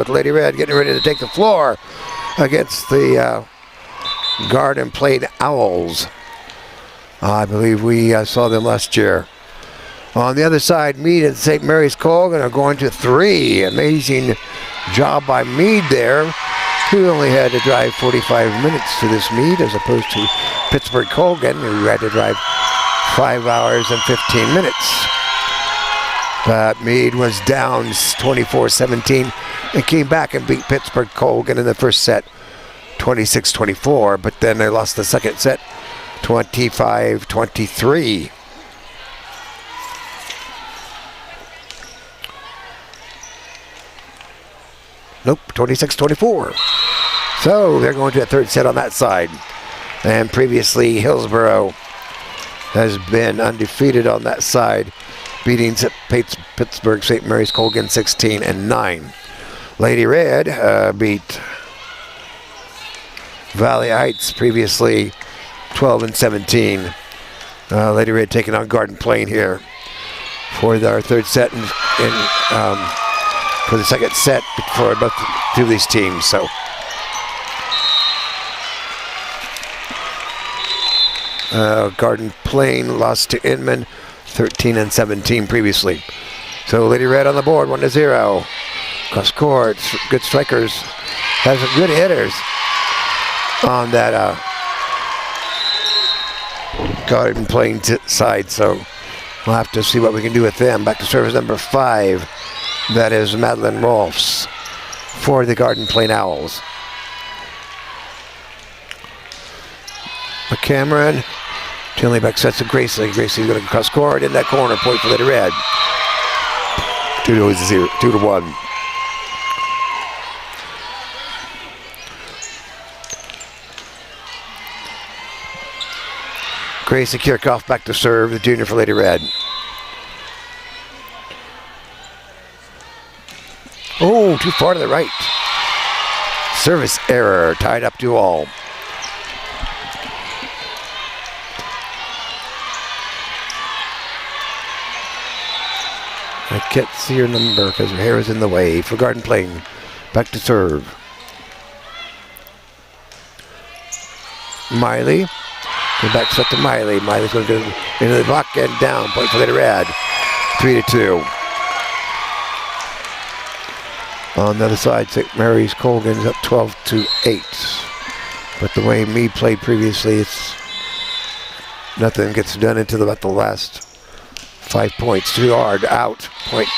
with Lady Red getting ready to take the floor against the Garden Plain Owls. I believe we saw them last year. On the other side, Meade and St. Mary's Colgan are going to 3. Amazing job by Meade there, who only had to drive 45 minutes to this meet as opposed to Pittsburgh Colgan, who had to drive 5 hours and 15 minutes. But Meade was down 24-17 and came back and beat Pittsburgh Colgan in the first set 26-24, but then they lost the second set 25-23. Nope, 26-24. So they're going to a third set on that side. And previously Hillsborough has been undefeated on that side, beating Pittsburgh St. Mary's Colgan 16-9. Lady Red beat Valley Heights previously 12-17. Lady Red taking on Garden Plain here for our third set and for the second set for both two of these teams. So Garden Plain lost to Inman 13-17 previously. So Lady Red on the board, 1-0. Cross court, good strikers, has some good hitters on that Garden Plain side. So we'll have to see what we can do with them. Back to service number 5. That is Madeline Rolfs for the Garden Plain Owls. McCameron, Tinley back sets to Gracie. Gracie's going to cross court in that corner. Point for Lady Red. 2-1. Gracie Kirchhoff back to serve, the junior for Lady Red. Oh, too far to the right. Service error, tied up 2-all. I can't see her number because her hair is in the way for Garden Plain. Back to serve. Miley. Go back set to Miley. Miley's going to go into the block and down. Point for Lady Red. 3-2. On the other side, St. Mary's Colgan's up 12-8. But the way Meade played previously, it's nothing gets done until about the last 5 points. Too hard, out, point.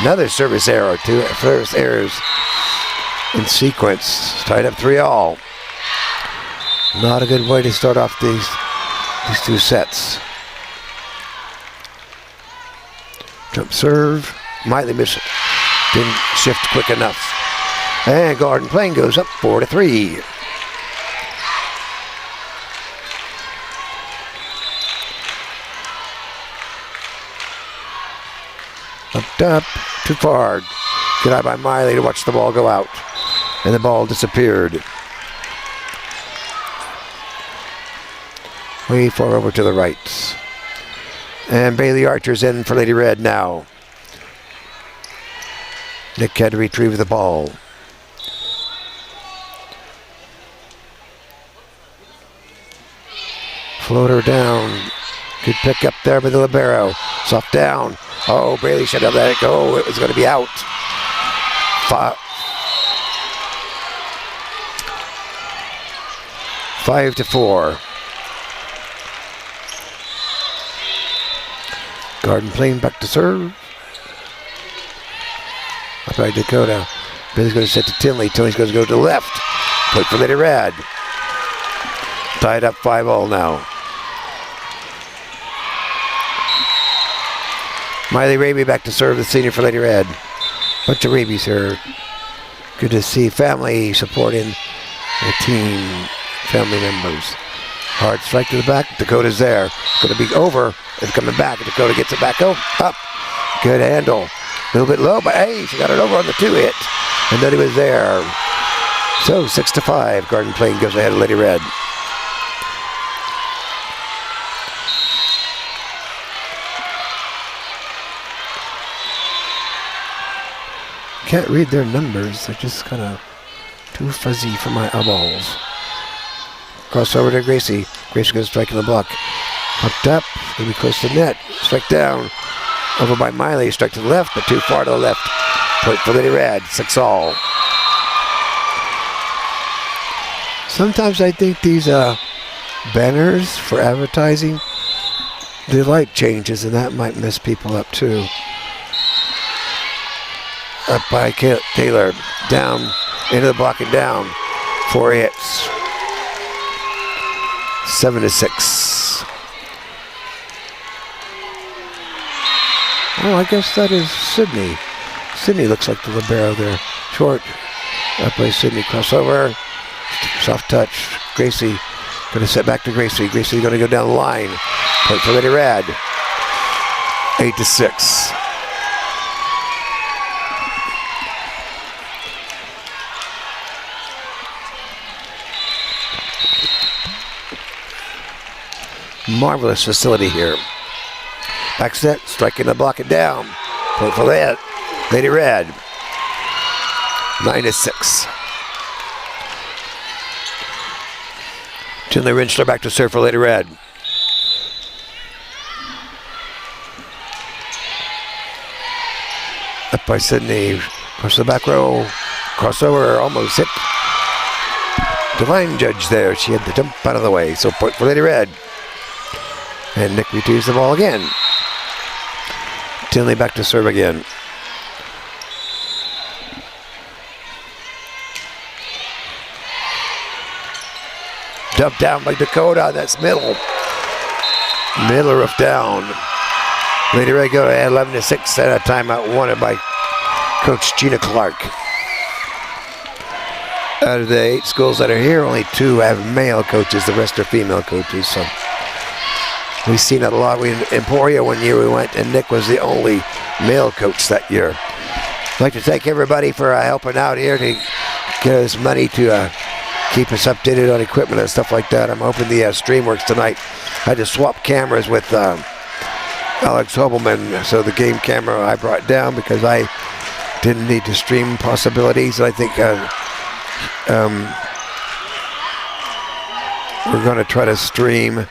Another service error, 2 service errors in sequence. Tied up 3-all. Not a good way to start off these two sets. Jump serve, Miley missed it. Didn't shift quick enough. And Garden Plain goes up 4-3. Up, too far. Good eye by Miley to watch the ball go out. And the ball disappeared. Way far over to the right. And Bailey Archer's in for Lady Red now. Nick had to retrieve the ball. Floater down. Good pick up there by the libero. Soft down. Oh, Bailey should have let it go. It was going to be out. 5-4. Garden Plain back to serve. Up by Dakota. Bailey's going to set to Tinley. Tinley's going to go to the left. Point for Lady Red. Tied up 5-all now. Miley Raby back to serve, the senior for Lady Red. Bunch of Rabies here. Good to see family supporting the team, family members. Hard strike to the back. Dakota's there. Going to be over. It's coming back. Dakota gets it back up. Good handle. A little bit low, but hey, she got it over on the 2 hit. And then he was there. So 6-5. Garden Plain goes ahead of Lady Red. can't read their numbers. They're just kind of too fuzzy for my eyeballs. Cross over to Gracie. Gracie going to strike in the block. Popped up. Going to be close to the net. Strike down. Over by Miley. Strike to the left, but too far to the left. Point for Lady Red. 6-all. Sometimes I think these banners for advertising, the light changes, and that might mess people up too. Up by Taylor. Down into the block and down. 4 hits. 7-6. Oh, I guess that is Sydney. Sydney looks like the libero there. Short. Up by Sydney. Crossover. Soft touch. Gracie. Going to set back to Gracie. Gracie going to go down the line. Point for Lady Red. 8-6. Marvelous facility here. Back set, striking the block and down. Point for Lady Red. 9-6. Tinley Rinchler back to serve for Lady Red. Up by Sydney. Across the back row. Crossover, almost hit. Divine Judge there. She had to jump out of the way. So point for Lady Red. And Nick retrieves the ball again. Tinley back to serve again. Dump down by Dakota. That's middle. Middle roof down. Lady Red go at 11-6 and a timeout wanted by Coach Gina Clark. Out of the 8 schools that are here, only 2 have male coaches. The rest are female coaches. So we've seen it a lot. In Emporia one year we went, and Nick was the only male coach that year. I'd like to thank everybody for helping out here to get us money to keep us updated on equipment and stuff like that. I'm hoping the stream works tonight. I had to swap cameras with Alex Hobelman, so the game camera I brought down because I didn't need to stream possibilities. I think we're going to try to stream.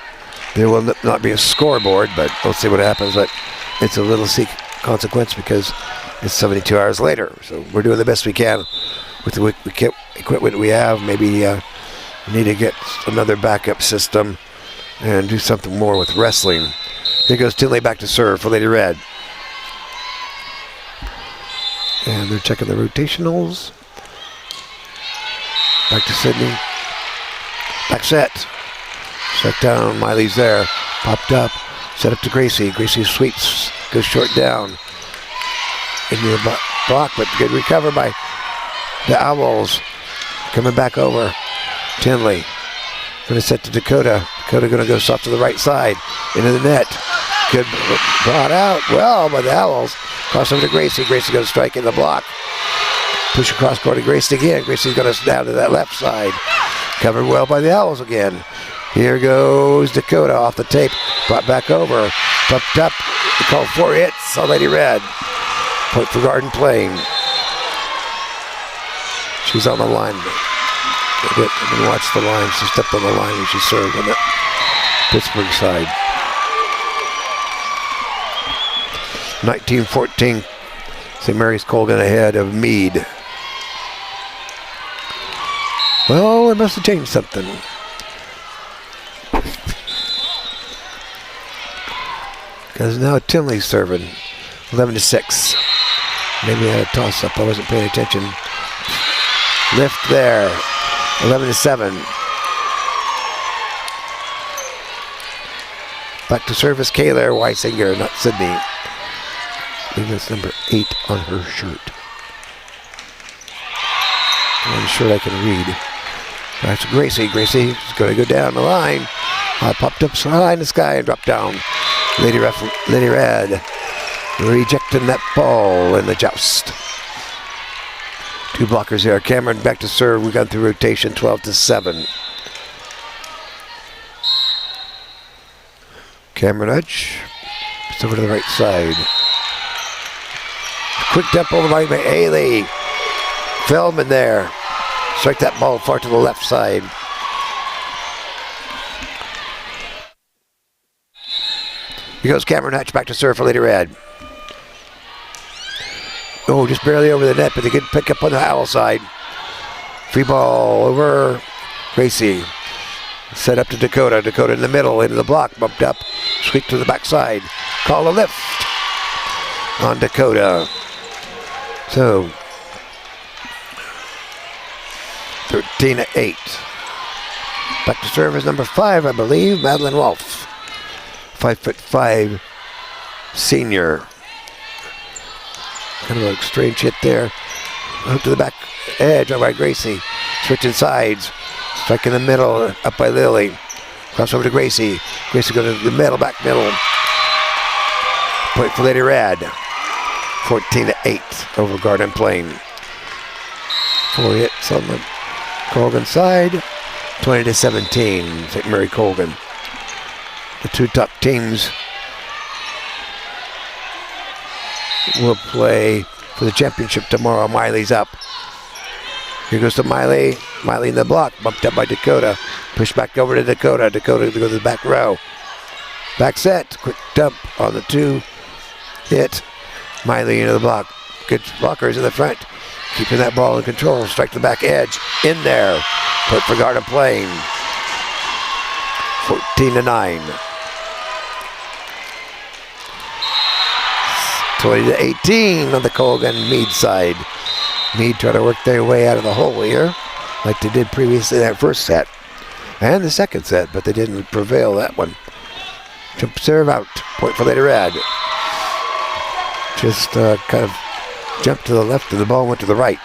There will not be a scoreboard, but we'll see what happens. But it's a little consequence because it's 72 hours later. So we're doing the best we can with the equipment we have. Maybe we need to get another backup system and do something more with wrestling. Here goes Tinley back to serve for Lady Red. And they're checking the rotationals. Back to Sydney. Back set. Set down. Miley's there. Popped up. Set up to Gracie. Gracie sweeps. Goes short down. Into the block, but good recover by the Owls. Coming back over. Tinley. Going to set to Dakota. Dakota going to go soft to the right side. Into the net. Good brought out. Well by the Owls. Cross over to Gracie. Gracie going to strike in the block. Push across court to Gracie again. Gracie's going to down to that left side. Covered well by the Owls again. Here goes Dakota off the tape. Brought back over. Pumped up. They called 4 hits on Lady Red. Point for Garden Plain. She's on the line. Watch the line. She stepped on the line when she served on the Pittsburgh side. 19-14. St. Mary's Colgan ahead of Meade. Well, it must have changed something. Because now Tinley's serving. 11-6. Maybe I had a toss-up. I wasn't paying attention. Lift there. 11-7. Back to service, Kayla Weisinger, not Sydney. I believe that's number 8 on her shirt. One shirt I can read. That's Gracie. Gracie's going to go down the line. Popped up high in the sky and dropped down. Lady Red rejecting that ball in the joust. 2 blockers here. Cameron back to serve. We got through rotation 12-7. Cameron Hutch. It's over to the right side. Quick dump over by Haley. Feldman there. Strike that ball far to the left side. Here goes Cameron Hutch back to serve for Lady Red. Oh, just barely over the net, but they get pick up on the Owl side. Free ball over Gracie. Set up to Dakota. Dakota in the middle, into the block, bumped up, sweep to the backside. Call a lift on Dakota. So 13-8. Back to serve is number 5, I believe, Madeline Wolf. 5'5" senior. Kind of a strange hit there. Hook to the back edge by Gracie. Switching sides. Strike in the middle, up by Lily. Cross over to Gracie. Gracie goes to the middle, back middle. Point for Lady Red. 14-8 over Garden Plain. 4 hits on the Colgan side. 20-17, St. Mary Colgan. The two top teams will play for the championship tomorrow. Miley's up. Here goes to Miley. Miley in the block, bumped up by Dakota. Push back over to Dakota. Dakota to go to the back row. Back set. Quick dump on the 2 hit. Miley into the block. Good blockers in the front. Keeping that ball in control. Strike the back edge. In there. Point for Garden Plain. 14-9. 20-18 on the Colgan Meade side. Meade trying to work their way out of the hole here, like they did previously in that first set and the second set, but they didn't prevail that one. Jump serve out. Point for Lady Red. Just kind of jumped to the left and the ball went to the right.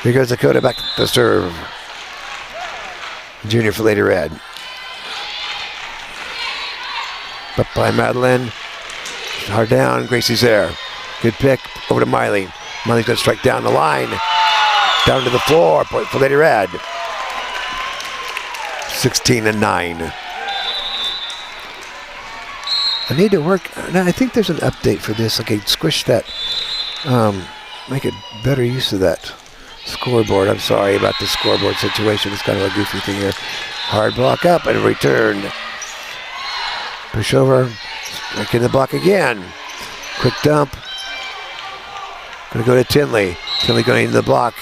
Here goes Dakota back to serve. Junior for Lady Red. Up by Madeline. Hard down. Gracie's there. Good pick. Over to Miley. Miley's going to strike down the line. Down to the floor. Point for Lady Red. 16-9. I need to work. Now, I think there's an update for this. Okay, squish that. Make it better use of that scoreboard. I'm sorry about the scoreboard situation. It's kind of a goofy thing here. Hard block up and return. Push over. Back in the block again. Quick dump. Going to go to Tinley. Tinley going into the block.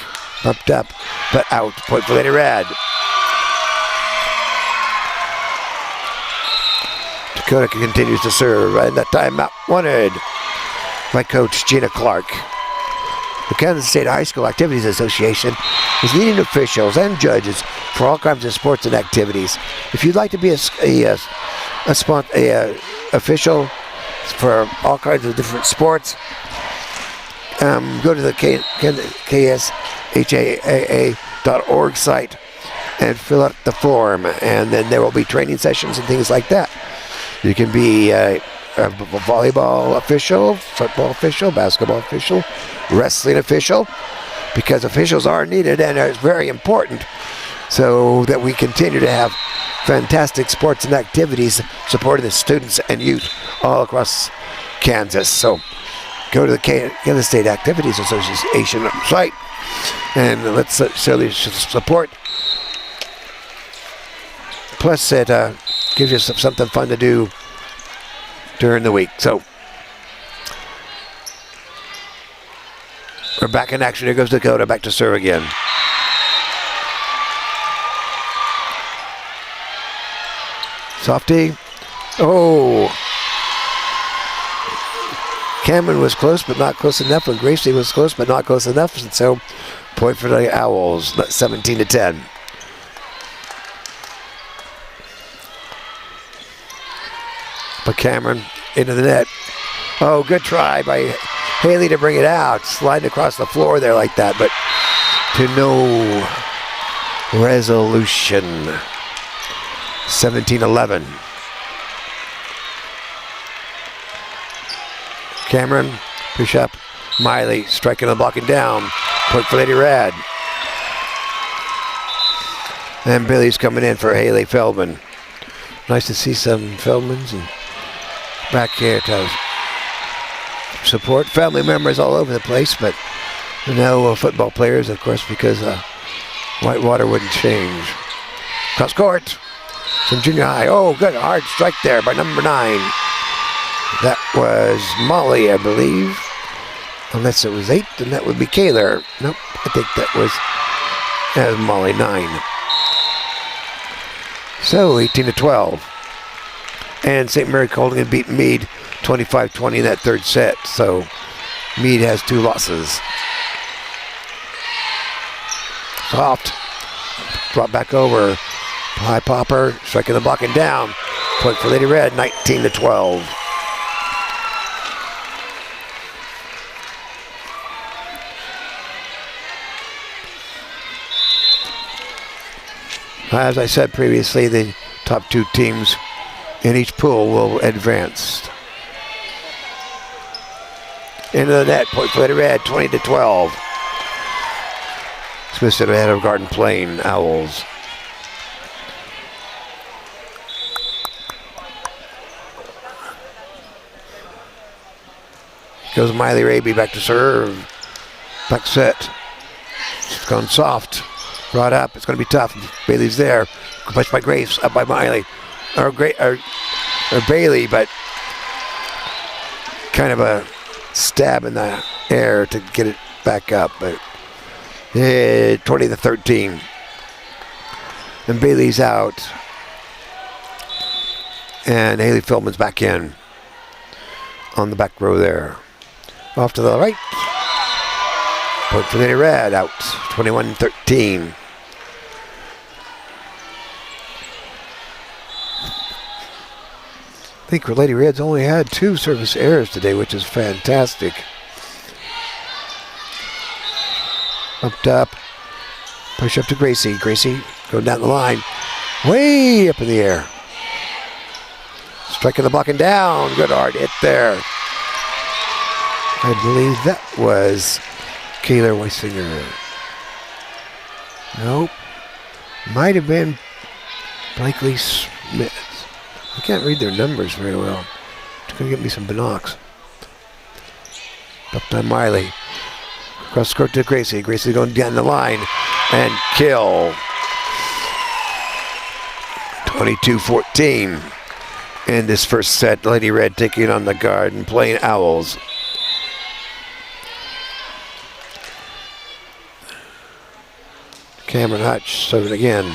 Bumped up, but out. Point for Lady Red. Dakota continues to serve, and that timeout wanted by Coach Gina Clark. The Kansas State High School Activities Association is needing officials and judges for all kinds of sports and activities. If you'd like to be a official for all kinds of different sports, go to the KSHSAA.org site and fill out the form, and then there will be training sessions and things like that. You can be a volleyball official, football official, basketball official, wrestling official, because officials are needed and are very important so that we continue to have fantastic sports and activities supporting the students and youth all across Kansas. So go to the Kansas State Activities Association site and let's certainly support. Plus it gives you something fun to do during the week. So we're back in action. Here goes Dakota back to serve again. Softy. Oh. Cameron was close but not close enough, and Gracie was close but not close enough, and so point for the Owls, 17-10. But Cameron into the net. Oh, good try by Haley to bring it out. Sliding across the floor there like that, but to no resolution. 17-11. Cameron, push up. Miley striking and blocking down. Point for Lady Red. And Billy's coming in for Haley Feldman. Nice to see some Feldmans and back here to support. Family members all over the place, but no football players, of course, because Whitewater wouldn't change. Cross court. Some junior high. Oh, good. Hard strike there by number 9. That was Molly, I believe. Unless it was 8, then that would be Kaler. Nope, I think that was Molly, 9. So 18-12. And St. Mary Colding had beaten Meade 25-20 in that third set. So Meade has 2 losses. Soft. Brought back over. High popper. Striking the block and down. Point for Lady Red, 19-12. As I said previously, the top 2 teams in each pool will advance. Into the net, point for Lady Red, 20-12. Smith Center ahead of Garden Plain Owls. Goes Miley Raby back to serve. Back set. It's gone soft. Brought up. It's going to be tough. Bailey's there. Pushed by Grace. Up by Miley. Or Bailey, but kind of a stab in the air to get it back up. But 20-13. And Bailey's out. And Haley Philman's back in on the back row there. Off to the right. Point for Lady Red, out. 21-13. I think Lady Red's only had 2 service errors today, which is fantastic. Bumped up. Push up to Gracie. Gracie going down the line. Way up in the air. Striking the block and down. Good hard hit there. I believe that was Kaler Weisinger. Nope. Might have been Blakely Smith. I can't read their numbers very well. It's going to get me some binocs. Up by Miley. Cross court to Gracie. Gracie going down the line and kill. 22-14. In this first set, Lady Red taking on the Garden Plain Owls. Cameron Hutch serving again.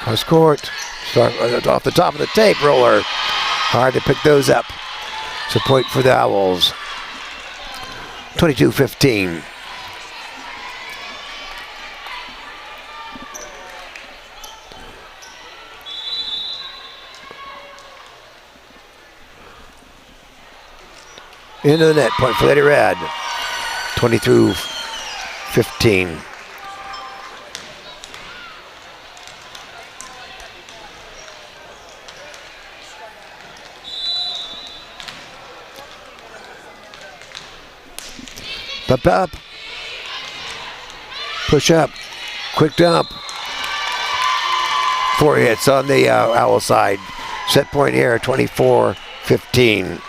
Cross court. Start off the top of the tape roller. Hard to pick those up. So point for the Owls. 22-15. Into the net, point for Lady Red. 20-15. Up. Push up. Quick dump. 4 hits on the Owl side. Set point here, 24-15.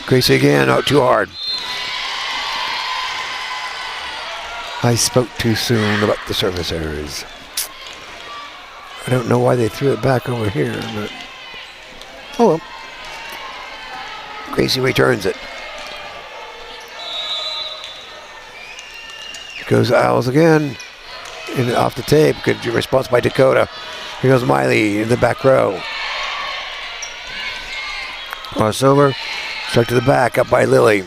Gracie again, oh, too hard. I spoke too soon about the service errors. I don't know why they threw it back over here, but oh well. Gracie returns it. Goes Owls again. And off the tape. Good response by Dakota. Here goes Miley in the back row. Crossover. Straight to the back. Up by Lily.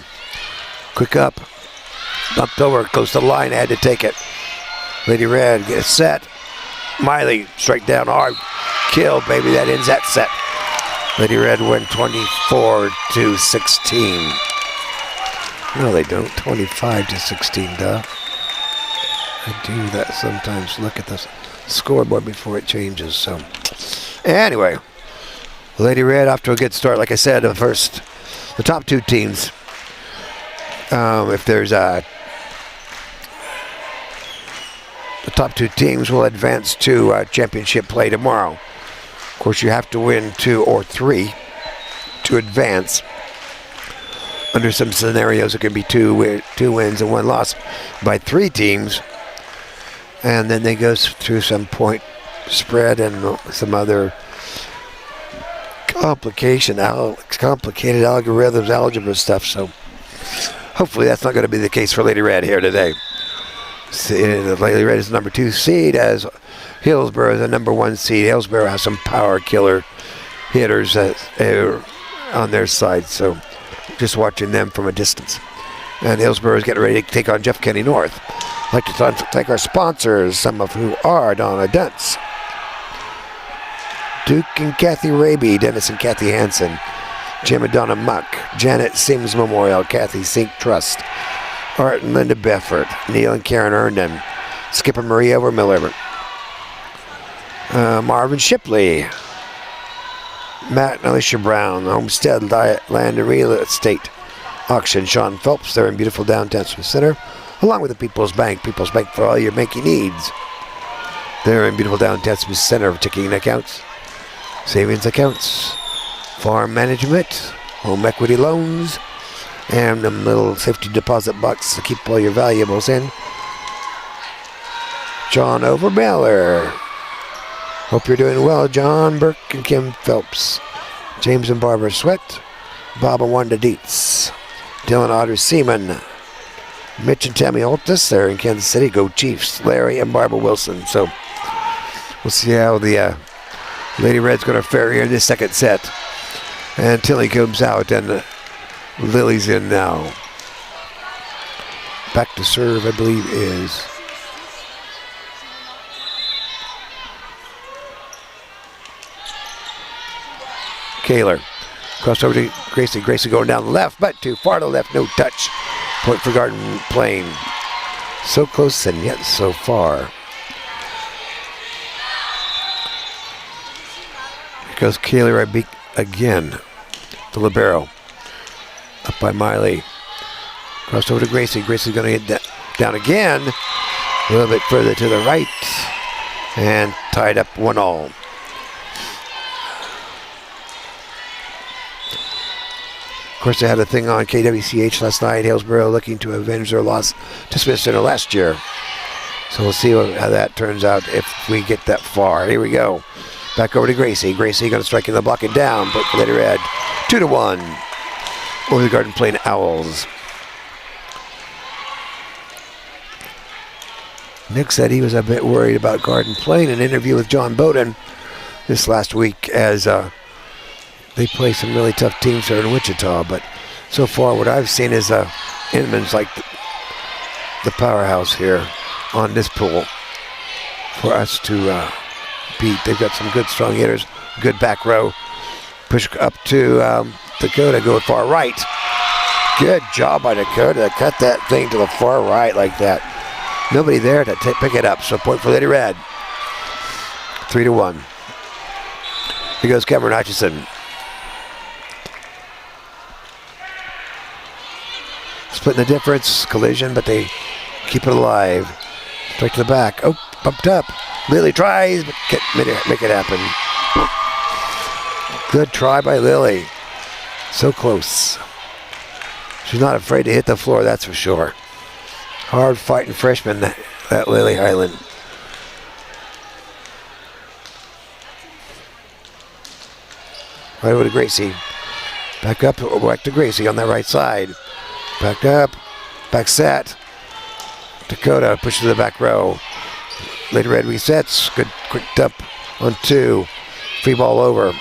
Quick up. Bumped over. Close to the line. Had to take it. Lady Red gets set. Miley straight down hard. Kill, baby. That ends that set. Lady Red win 24-16. No, they don't. 25-16, duh. I do that sometimes. Look at the scoreboard before it changes. So, anyway, Lady Red off to a good start. Like I said, the top 2 teams. If there's the top 2 teams will advance to championship play tomorrow. Of course, you have to win 2 or 3 to advance. Under some scenarios, it can be 2 wins and 1 loss by 3 teams. And then they go through some point spread and some other complicated algorithms, algebra stuff. So hopefully that's not going to be the case for Lady Red here today. The Lady Red is the number 2 seed, as Hillsborough is the number 1 seed. Hillsborough has some power killer hitters on their side, so just watching them from a distance. And Hillsborough is getting ready to take on Jeff Kenny North. I'd like to thank our sponsors, some of who are Donna Duntz, Duke and Kathy Raby, Dennis and Kathy Hansen, Jim and Donna Muck, Janet Sims Memorial, Kathy Sink Trust, Art and Linda Beffert, Neil and Karen Herndon, Skipper Maria Overmiller, Marvin Shipley, Matt and Alicia Brown, Homestead Land and Real Estate Auction, Sean Phelps, they're in beautiful downtown Smith Center, along with the People's Bank for all your banking needs. They're in beautiful downtown Smith Center for checking accounts, savings accounts, farm management, home equity loans, and them little safety deposit box to keep all your valuables in. John Overmiller. Hope you're doing well. John Burke and Kim Phelps. James and Barbara Sweat. Bob and Wanda Dietz. Dylan Otter Seaman. Mitch and Tammy Holtis. They're in Kansas City. Go Chiefs. Larry and Barbara Wilson. So we'll see how the Lady Red's going to fare here in this second set. And Tilly comes out and Lily's in now. Back to serve, I believe, is Kaler. Cross over to Gracie. Gracie going down the left, but too far to the left. No touch. Point for Garden Plain. So close and yet so far. Here goes Kaler again. The libero. Up by Miley. Cross over to Gracie. Gracie's going to get down again. A little bit further to the right. And tied up 1-1. Of course, they had a thing on KWCH last night. Hillsborough looking to avenge their loss to Smith Center last year. So we'll see how that turns out if we get that far. Here we go. Back over to Gracie. Gracie going to strike in the block and down. But for Lady Red, 2-1 over the Garden Plain Owls. Nick said he was a bit worried about Garden Plain in an interview with John Bowden this last week, as they play some really tough teams here in Wichita. But so far what I've seen is Inman's like the powerhouse here on this pool for us to beat. They've got some good strong hitters, good back row. Push up to Dakota, go far right. Good job by Dakota to cut that thing to the far right like that. Nobody there to pick it up, so point for Lady Red. 3-1. Here goes Cameron Hutchison. Splitting the difference, collision, but they keep it alive. Strike to the back. Oh, bumped up. Lily tries, but can't make it happen. Good try by Lily. So close. She's not afraid to hit the floor, that's for sure. Hard fighting freshman, that Lily Highland. Right over to Gracie. Back up, back to Gracie on that right side. Back up, back set. Dakota pushes to the back row. Lady Red resets. Good quick up on 2. Free ball over.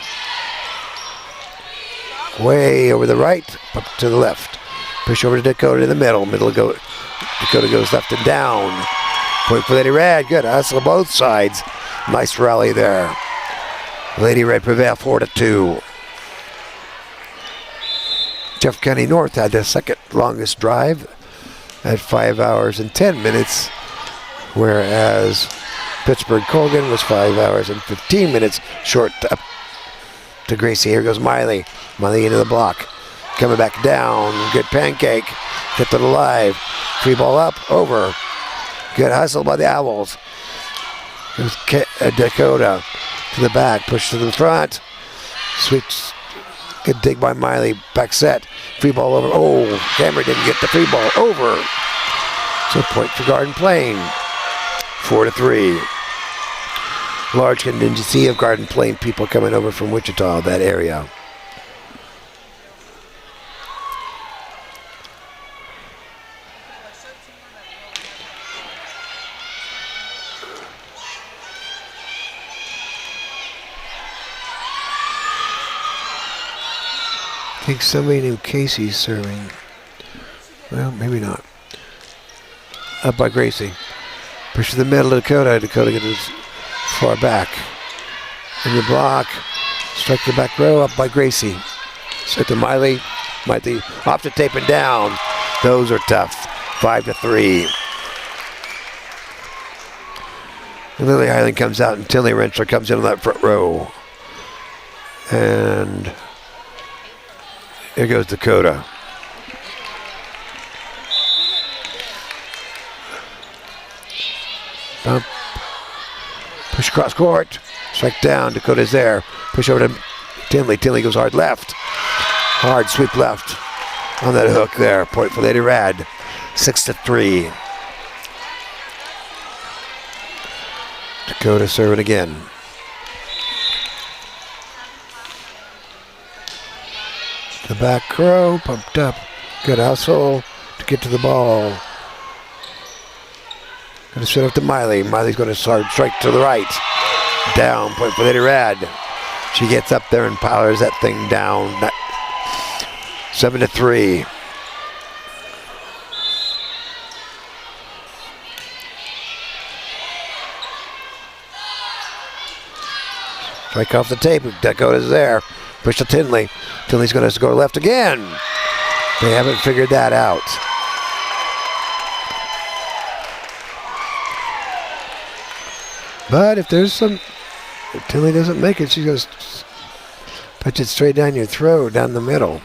Way over the right, up to the left. Push over to Dakota in the middle. Dakota goes left and down. Point for Lady Red. Good hustle both sides. Nice rally there. Lady Red prevail 4-2. Jeff County North had the second longest drive at 5 hours and 10 minutes, whereas Pittsburgh Colgan was 5 hours and 15 minutes short up to Gracie. Here goes Miley. Miley into the block. Coming back down. Good pancake. Kept it alive. Free ball up. Over. Good hustle by the Owls. Goes Dakota to the back, push to the front. Sweet, good dig by Miley. Back set, free ball over. Oh, Cameron didn't get the free ball over. So point for Garden Plain. 4-3. Large contingency of Garden Plain people coming over from Wichita, that area. I think somebody named Casey's serving. Well, maybe not. Up by Gracie. Push to the middle of Dakota. Dakota gets far back. In the block. Strike the back row. Up by Gracie. Set to Miley. Miley off the tape and down. Those are tough. 5-3. And Lily Highland comes out and Tinley Rentschler comes in on that front row. And here goes Dakota. Bump. Push across court. Strike down. Dakota's there. Push over to Tinley. Tinley goes hard left. Hard sweep left on that hook there. Point for Lady Rad. 6-3. Dakota serving again. The back row, pumped up. Good hustle to get to the ball. Going to set up to Miley. Miley's going to start strike to the right. Down, point for Lady Rad. She gets up there and powers that thing down. 7-3. Strike off the tape. Dakota's there. Push to Tinley. Tinley's going to go left again. They haven't figured that out. But if Tinley doesn't make it, she goes punch it straight down your throat, down the middle.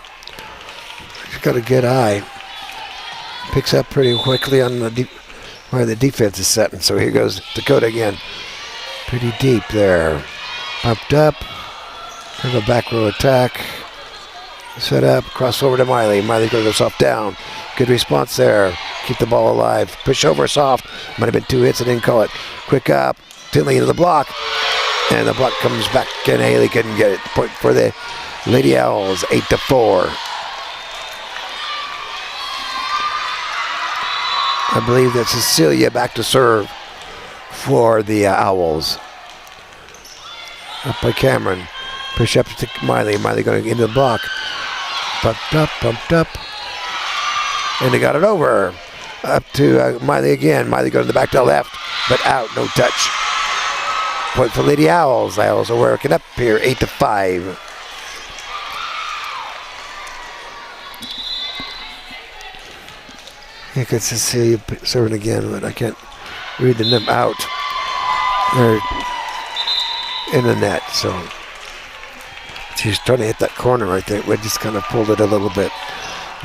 She's got a good eye. Picks up pretty quickly on where the defense is setting. So here goes Dakota again. Pretty deep there. Pumped up. Kind of a back row attack. Set up, cross over to Miley. Miley's going to go soft down. Good response there. Keep the ball alive. Push over soft. Might have been 2 hits. I didn't call it. Quick up. Tinley into the block. And the block comes back and Haley couldn't get it. Point for the Lady Owls. 8-4. I believe that Cecilia back to serve for the Owls. Up by Cameron. Push up to Miley. Miley going into the block. Pumped up. And they got it over. Up to Miley again. Miley going to the back to the left, but out. No touch. Point for Lady Owls. Owls are working up here. 8-5. I could Cecilia serving again, but I can't read them out. They're in the net, so she's trying to hit that corner right there. We just kind of pulled it a little bit.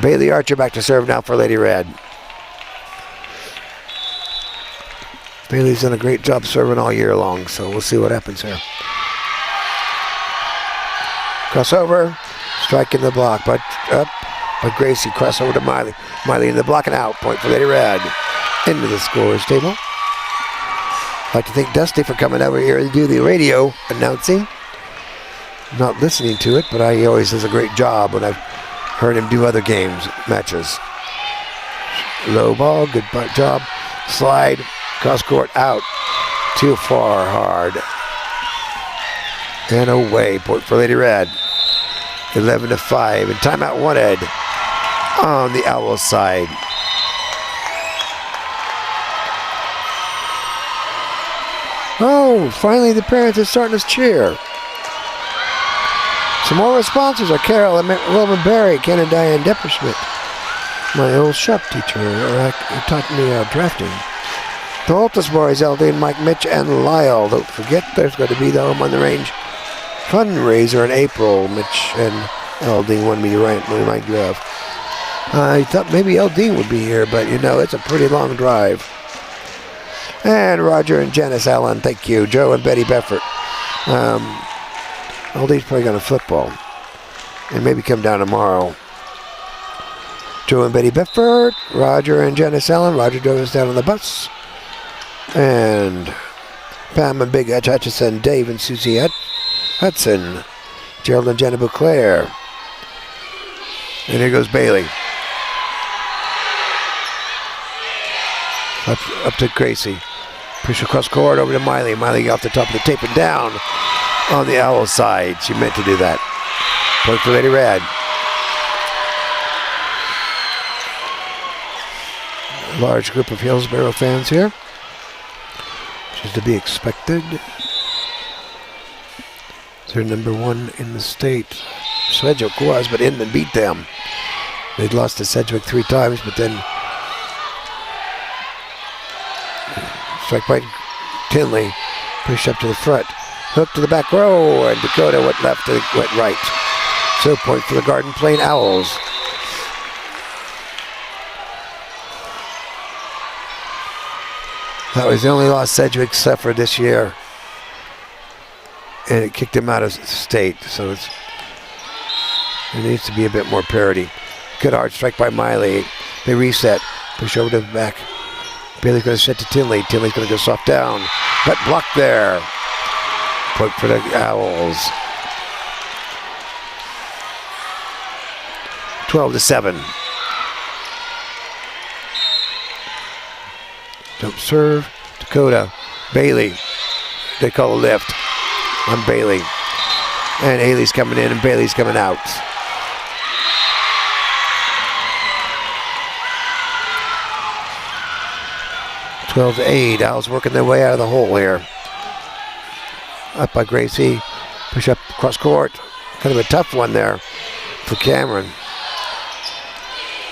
Bailey Archer back to serve now for Lady Red. Bailey's done a great job serving all year long, so we'll see what happens here. Crossover, strike in the block, but up by Gracie. Crossover to Miley. Miley in the block and out. Point for Lady Red. Into the scorer's table. I'd like to thank Dusty for coming over here to do the radio announcing. Not listening to it, but he always does a great job when I've heard him do other matches. Low ball, good job. Slide, cross court, out. Too far, hard. And away, point for Lady Red. 11-5, and timeout wanted on the Owls side. Oh, finally the parents are starting to cheer. Some more responses are Carol and Wilma Berry, Ken and Diane Depperschmidt. My old shop teacher who taught me drafting. The Holtis boys, Eldine, Mike, Mitch, and Lyle. Don't forget there's going to be the Home on the Range fundraiser in April. Mitch and Eldine wanted me to remind you of. I thought maybe Eldine would be here, but you know, it's a pretty long drive. And Roger and Janice Allen, thank you. Joe and Betty Beffert. All these probably got a football. And maybe come down tomorrow. Joe and Betty Beffert, Roger and Janice Allen. Roger drove us down on the bus. And Pam and Big Hutchison, Dave and Susie Hudson, Gerald and Jenna Bouclair. And here goes Bailey. Up to Gracie. Push across court over to Miley. Miley off the top of the tape and down on the Owl side. She meant to do that. Point for Lady Red. A large group of Hillsborough fans here, which is to be expected. They're number 1 in the state. Sedgwick was, but Inman beat them. They'd lost to Sedgwick 3 times, but then strike by Tinley. Push up to the front. Hook to the back row, and Dakota went left and went right. So point for the Garden Plain Owls. That was the only loss Sedgwick suffered this year. And it kicked him out of state, so there needs to be a bit more parity. Good hard strike by Miley. They reset. Push over to the back. Bailey's going to set to Tinley. Tinley's going to go soft down. But blocked there. Point for the Owls. 12-7. Jump serve. Dakota. Bailey. They call a lift on Bailey. And Haley's coming in and Bailey's coming out. Twelve to 8. Owls working their way out of the hole here. Up by Gracie. Push up cross court. Kind of a tough one there for Cameron.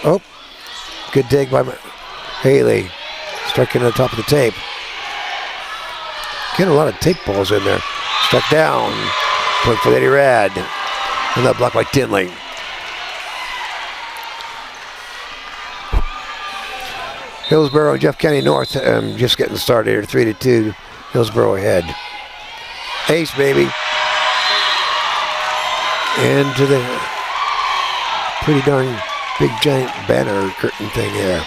Oh, good dig by Haley. Striking on the top of the tape. Getting a lot of tape balls in there. Struck down. Point for Lady Red. And that blocked by Tinley. Hillsborough and Jeff County North just getting started here. 3-2. Hillsborough ahead. Ace, baby. Into the pretty darn big giant banner curtain thing here.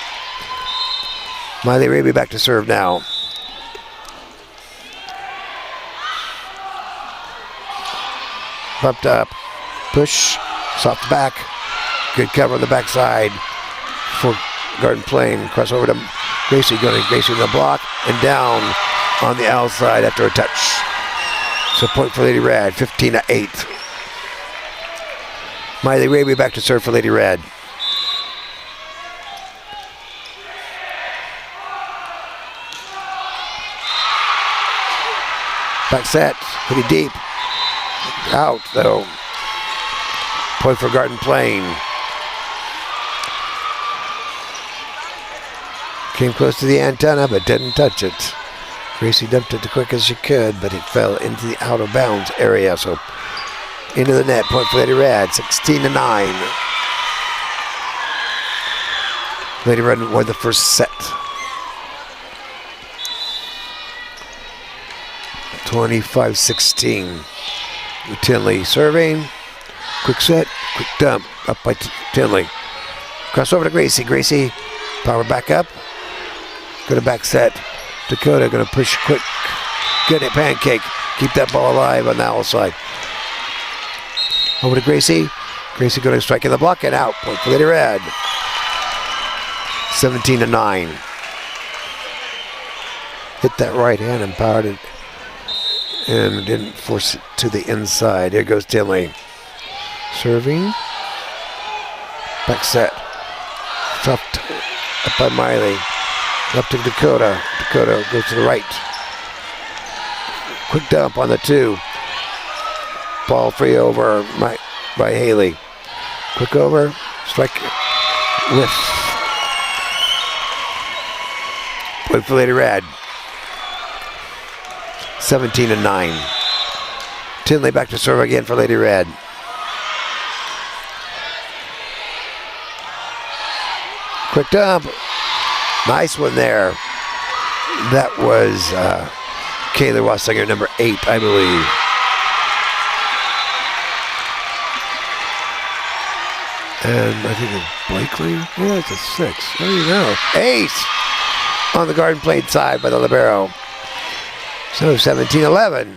Miley Raby back to serve now. Bumped up. Push. Soft back. Good cover on the backside for Garden Plain. Cross over to Gracie. Going to Gracie in the block. And down on the outside after a touch. So point for Lady Red. 15-8. Miley Raby back to serve for Lady Red. Back set, pretty deep. Out though. Point for Garden Plain. Came close to the antenna but didn't touch it. Gracie dumped it the quick as she could, but it fell into the out of bounds area. So into the net, point for Lady Red, 16-9. Lady Red won the first set. 25-16. Tinley serving. Quick set, quick dump. Up by Tinley. Cross over to Gracie. Gracie, power back up. Go to back set. Dakota going to push quick. Good at pancake. Keep that ball alive on the owl side. Over to Gracie. Gracie going to strike in the block and out. Point for Lady Red. 17-9. Hit that right hand and powered it. And didn't force it to the inside. Here goes Tinley. Serving. Back set. Stuffed up by Miley. Up to Dakota. Dakota goes to the right. Quick dump on the 2. Ball free over by Haley. Quick over. Strike. Whiff. Point for Lady Red. 17-9. Tinley back to serve again for Lady Red. Quick dump. Nice one there. That was Kayla Rossinger, number 8, I believe. And I think it's Blakely. Yeah, it's a 6. There you go. Ace on the Garden Plate side by the libero. So 17-11.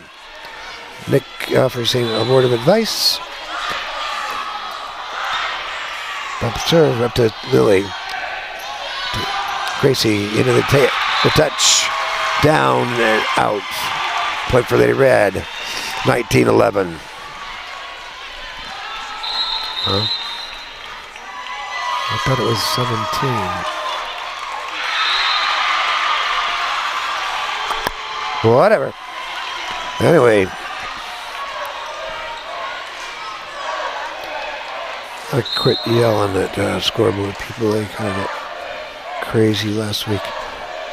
Nick offers a word of advice. Bump serve up to Lily. Gracie into the touch. Down and out. Point for Lady Red. 19-11. Huh? I thought it was 17. Whatever. Anyway. I quit yelling at scoreboard people. They kind of got crazy last week.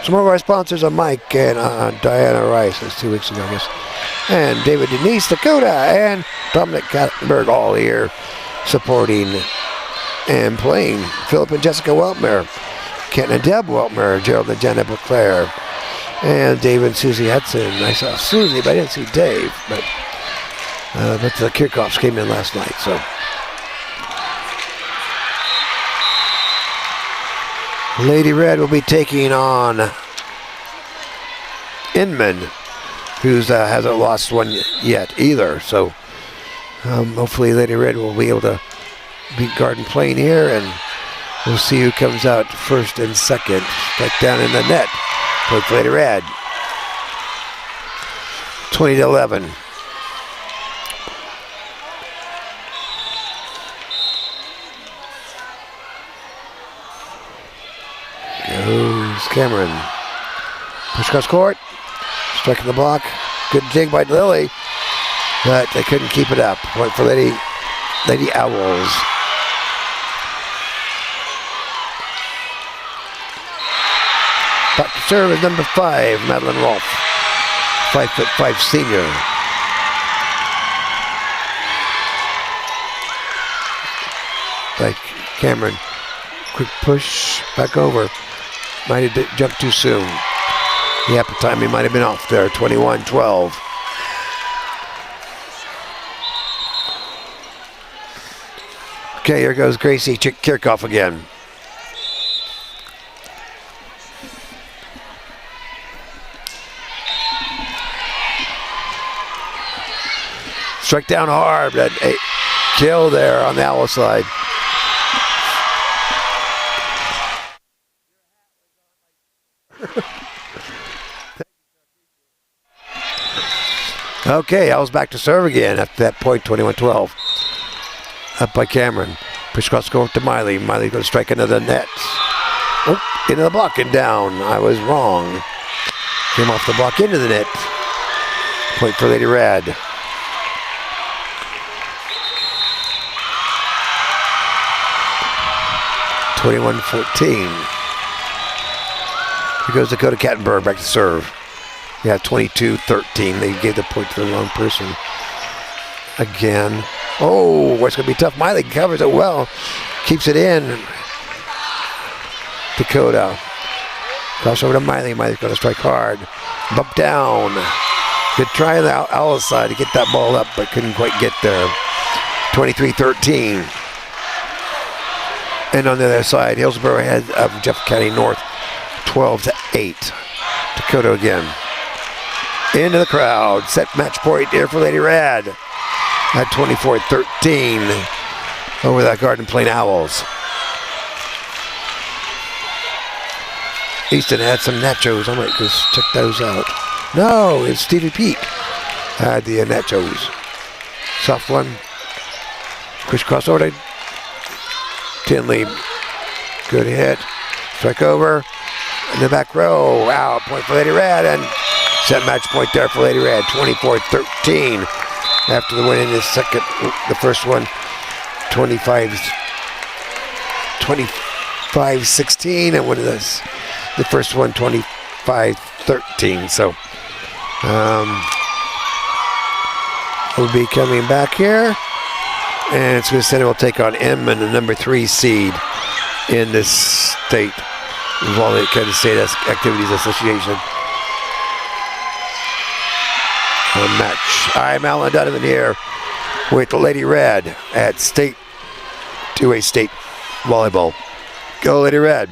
Some of our sponsors are Mike and Diana Rice. That's 2 weeks ago, I guess. And David Denise Dakota and Dominic Kattenberg all here supporting and playing. Philip and Jessica Weltmer, Ken and Deb Weltmer, Gerald and Jenna Beauclair, and Dave and Susie Hudson. I saw Susie, but I didn't see Dave. But the Kirchhoffs came in last night, so. Lady Red will be taking on Inman, who hasn't lost one yet either. So hopefully Lady Red will be able to beat Garden Plain here, and we'll see who comes out first and second. Strike down in the net. Point for Lady Red. 20-11. Goes Cameron. Push across court. Striking the block. Good dig by Lily, but they couldn't keep it up. Point for Lady Owls. Back to serve is number 5, Madeline Rolfe. 5'5" senior. By Cameron. Quick push back over. Might have jumped too soon. The apple timing might have been off there. 21-12. Okay, here goes Gracie Kirchhoff again. Struck down hard, but a kill there on the Owl side. Okay, Owls back to serve again after that point, 21-12. Up by Cameron. Push across court to Miley. Miley going to strike into the net. Oh, into the block and down. I was wrong. Came off the block into the net. Point for Lady Red. (21-14). Here goes Dakota Kattenberg back to serve. Yeah, 22-13. They gave the point to the wrong person. Again. Oh, it's going to be tough. Miley covers it well. Keeps it in. Dakota. Cross over to Miley. Miley's going to strike hard. Bump down. Good try on the Owl side to get that ball up, but couldn't quite get there. 23-13. And on the other side, Hillsborough ahead of Jeff County North, 12-8. Dakota again. Into the crowd. Set match point here for Lady Red at 24-13 over that Garden Plain Owls. Easton had some nachos. I might just check those out. No, it's Stevie Pete had the nachos. Soft one. Push crossover to Tinley. Good hit. Strike over. In the back row. Wow, point for Lady Red. And set match point there for Lady Red. 24-13. After the win in the first one. 25-16. And one of this. The first one, 25-13. So, we'll be coming back here. And it's going to send it will take on Inman, the number 3 seed in this state. Volleyball State Activities Association. match. I'm Alan Donovan here with the Lady Red at State 2A State Volleyball. Go Lady Red.